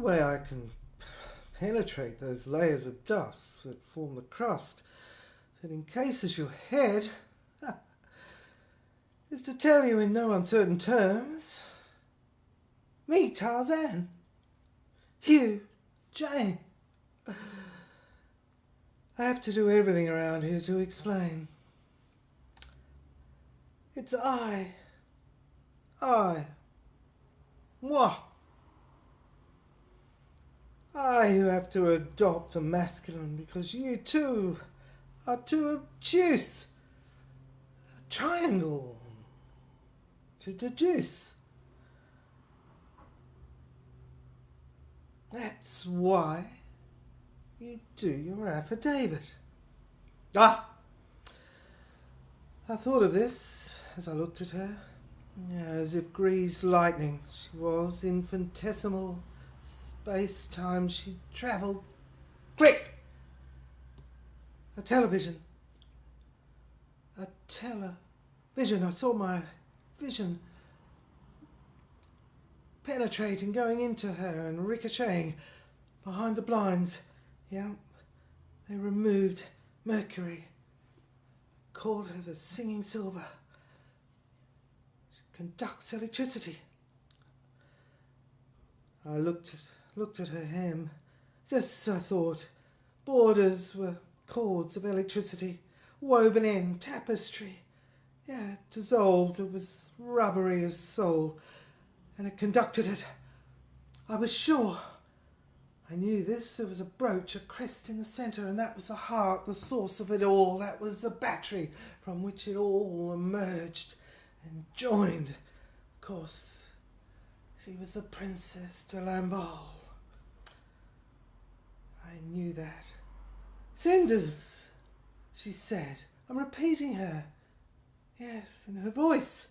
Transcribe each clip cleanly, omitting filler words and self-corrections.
way I can penetrate those layers of dust that form the crust that encases your head is to tell you in no uncertain terms, me, Tarzan, you, Jane. I have to do everything around here to explain. It's I, moi. I who have to adopt the masculine because you too are too obtuse. A triangle to deduce. That's why you do your affidavit. I thought of this as I looked at her. As if greased lightning she was, infinitesimal space-time she travelled. Click! A television. I saw my vision penetrating, going into her and ricocheting behind the blinds. Yeah, they removed Mercury. Called her the Singing Silver. She conducts electricity. I looked at her hem, just as I thought. Borders were cords of electricity, woven in, tapestry. Yeah, it dissolved, it was rubbery as soul, and it conducted it. I was sure. I knew this. There was a brooch, a crest in the centre, and that was the heart, the source of it all. That was the battery from which it all emerged and joined. Of course, she was the Princess de Lamballe. I knew that. Cinders, she said. I'm repeating her. Yes, in her voice.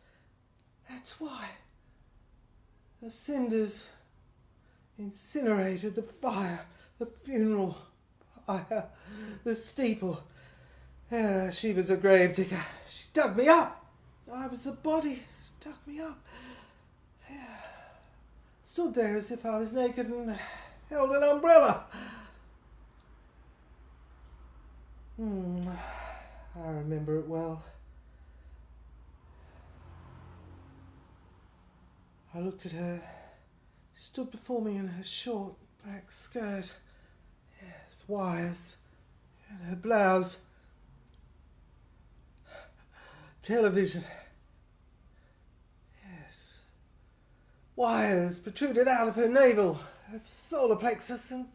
That's why. The cinders incinerated the fire, the funeral pyre, the steeple. She was a grave digger. She dug me up. I was the body. She dug me up. Stood there as if I was naked and held an umbrella. I remember it well. I looked at her. She stood before me in her short black skirt. Yes, wires. And her blouse. Television. Yes. Wires protruded out of her navel, her solar plexus, and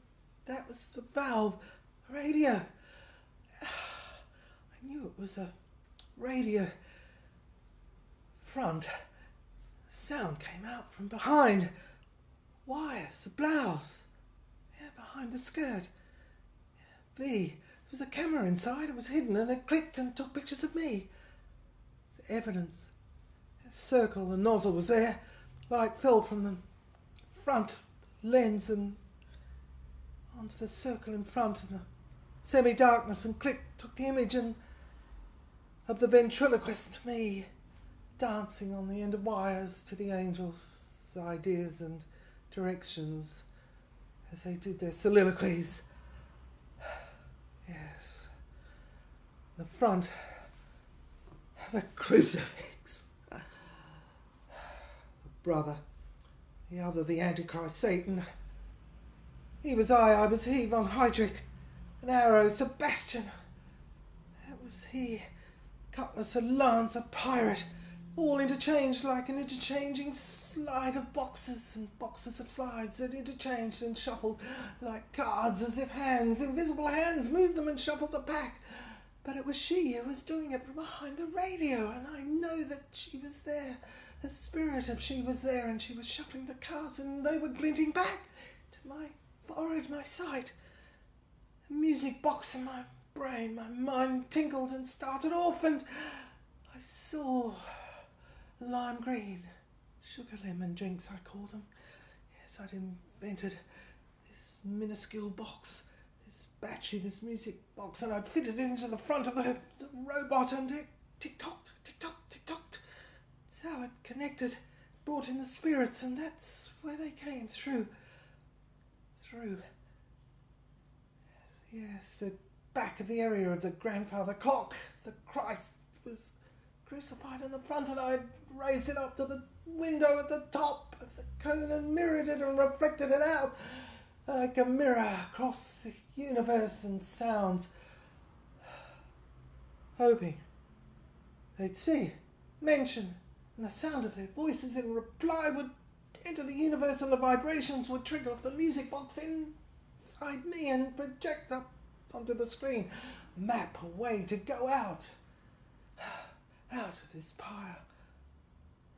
that was the valve. Radio. I knew it was a radio front. Sound came out from behind. Wires, the blouse. Yeah, behind the skirt. Yeah, V. There was a camera inside. It was hidden and it clicked and took pictures of me. It's evidence. A circle, the nozzle was there. Light fell from the front lens and onto the circle in front of the semi-darkness and clicked, took the image and of the ventriloquist, me, dancing on the end of wires to the angels' ideas and directions as they did their soliloquies. Yes. The front of a crucifix. The brother, the other the Antichrist, Satan. He was I was he, von Heydrich. An arrow, Sebastian. That was he. Cutlass, a lance, a pirate. All interchanged like an interchanging slide of boxes and boxes of slides that interchanged and shuffled like cards as if hands, invisible hands, moved them and shuffled the pack. But it was she who was doing it from behind the radio, and I know that she was there. The spirit of she was there, and she was shuffling the cards, and they were glinting back to my forehead, my sight. A music box in my brain, my mind tinkled and started off, and I saw lime green, sugar lemon drinks I call them. Yes, I'd invented this minuscule box, this battery, this music box, and I'd fitted it into the front of the robot, and it tick-tocked, tick-tocked, tick-tocked. That's how it connected, brought in the spirits, and that's where they came through. through. Yes, the back of the area of the grandfather clock. The Christ was crucified in the front, and I raised it up to the window at the top of the cone and mirrored it and reflected it out like a mirror across the universe and sounds, hoping they'd see, mention, and the sound of their voices in reply would enter the universe, and the vibrations would trigger off the music box inside me and project up onto the screen, map a way to go out of this pyre.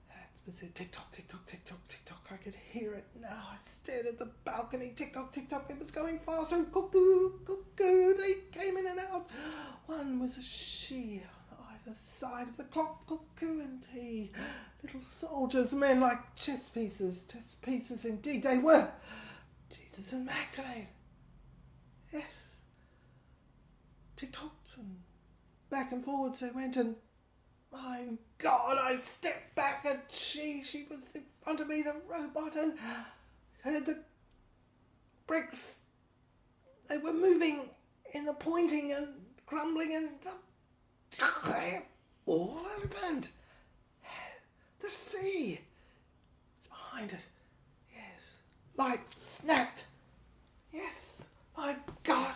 That was it. Tick-tock, tick-tock, tick-tock, tick-tock. I could hear it now. I stared at the balcony. Tick-tock, tick-tock. It was going faster, and cuckoo, cuckoo. They came in and out. One was a she on either side of the clock, cuckoo and he. Little soldiers, men like chess pieces indeed they were. Jesus and Magdalene. Yes. Tick-tocked and back and forwards they went, and my God, I stepped back, and she was in front of me, the robot, and heard the bricks. They were moving in the pointing and crumbling, and all opened. The sea. It's behind it. Yes. Light snapped. Yes. My God.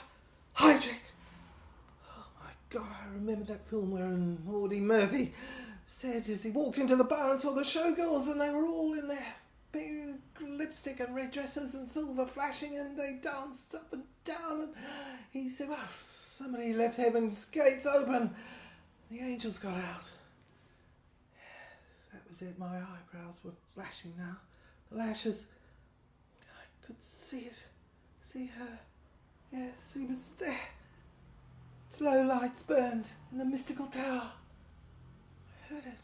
Hydric. Oh my God, I remember that film where Audie Murphy said as he walked into the bar and saw the showgirls, and they were all in their big lipstick and red dresses and silver flashing, and they danced up and down, and he said, well, somebody left heaven's gates open. The angels got out. That was it. My eyebrows were flashing now. The lashes. I could see it. See her. Yes, she was there. Slow lights burned in the mystical tower. I heard it.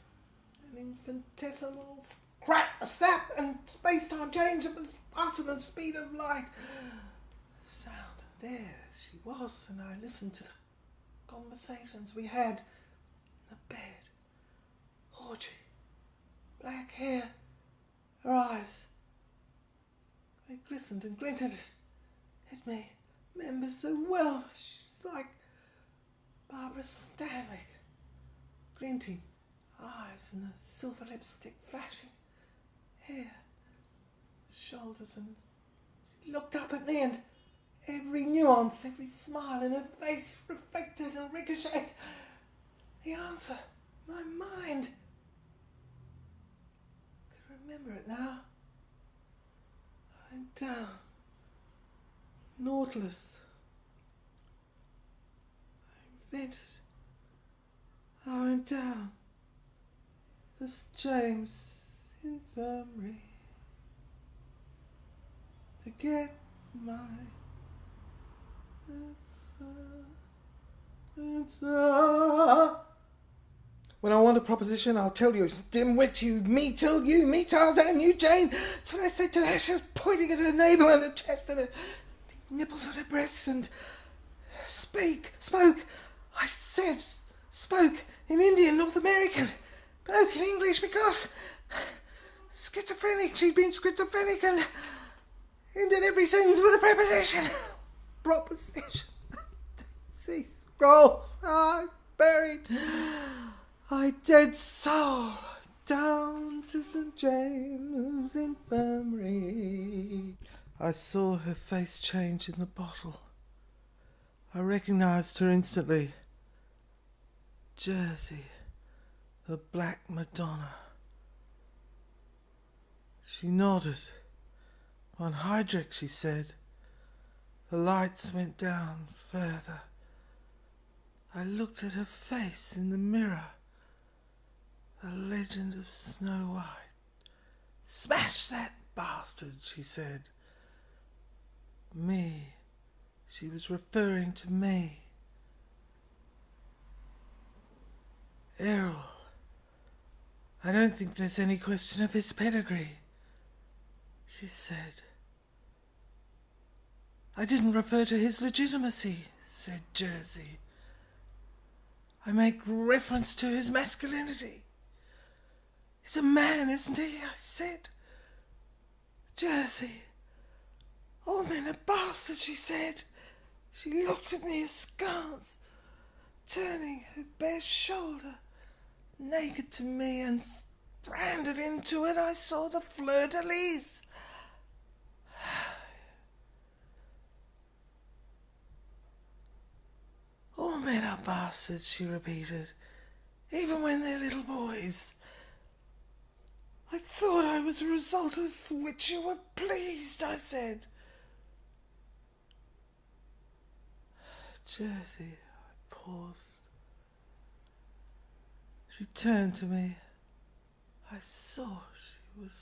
An infinitesimal crack, a snap, and space-time change. It was faster than the speed of light. Sound. There she was, and I listened to the conversations we had in the bed. Audrey. Black hair, her eyes, they glistened and glinted at me. Remember so well, she was like Barbara Stanwyck. Glinting eyes and the silver lipstick flashing hair, shoulders, and she looked up at me, and every nuance, every smile in her face reflected and ricocheted the answer, my mind. Remember it now. I went down. Nautilus. I invented. I went down. This James Infirmary to get my answer. When I want a proposition, I'll tell you, dimwit, you, me till you, me till damn you, Jane. That's what I said to her. She was pointing at her navel and her chest and her nipples on her breasts, and spoke. I said, spoke in Indian, North American, broken English, because schizophrenic. She'd been schizophrenic and ended every sentence with a preposition. Proposition. See, scrolls. I buried. I dead soul down to St. James Infirmary. I saw her face change in the bottle. I recognised her instantly. Jersey, the Black Madonna. She nodded. On Hydric, she said. The lights went down further. I looked at her face in the mirror. The Legend of Snow White. Smash that bastard, she said. Me. She was referring to me. Errol. I don't think there's any question of his pedigree, she said. I didn't refer to his legitimacy, said Jersey. I make reference to his masculinity. He's a man, isn't he? I said. Jersey. "Oh, I'm in a bastard," she said. She looked at me askance, turning her bare shoulder naked to me, and branded into it I saw the fleur-de-lis. "All men are bastards," she repeated, "even when they're little boys. I thought I was a result with which you were pleased," I said. "Jessie," I paused. She turned to me. I saw she was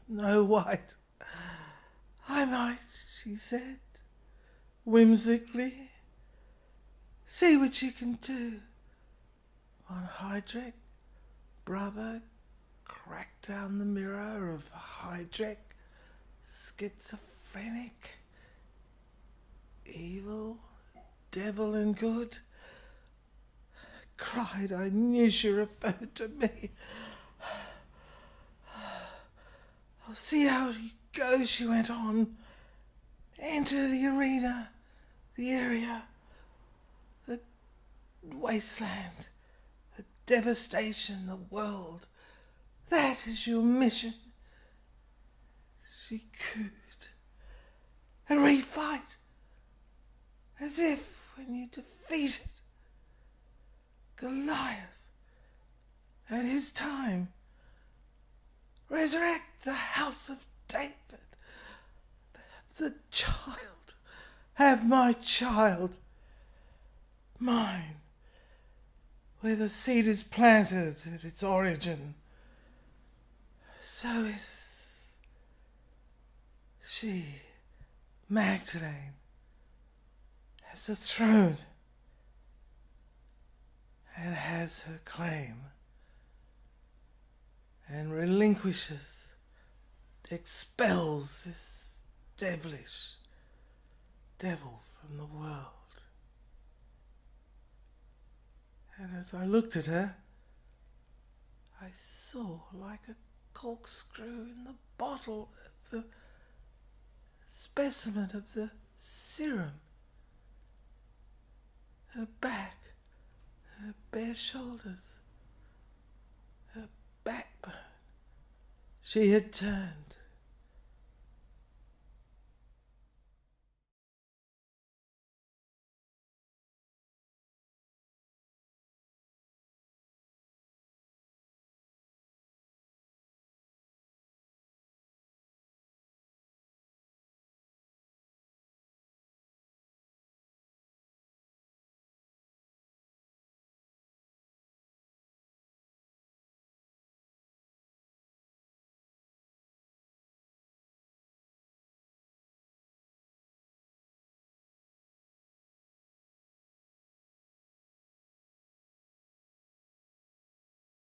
snow white. "I might," she said, whimsically. "See what you can do. Von Heydrich, brother, crack down the mirror of Heydrich, schizophrenic, evil, devil and good." Cried, I knew she referred to me. "I'll see how he goes," she went on. "Enter the arena, the area, the wasteland, the devastation, the world. That is your mission." She cooed. "And refight, as if when you defeated Goliath at his time, resurrect the house of David. The child, have my child, mine, where the seed is planted at its origin. So is she, Magdalene, has a throne and has her claim, and relinquishes, expels this devilish devil from the world." And as I looked at her, I saw like a corkscrew in the bottle of the specimen of the serum, her back, her bare shoulders, her backbone. She had turned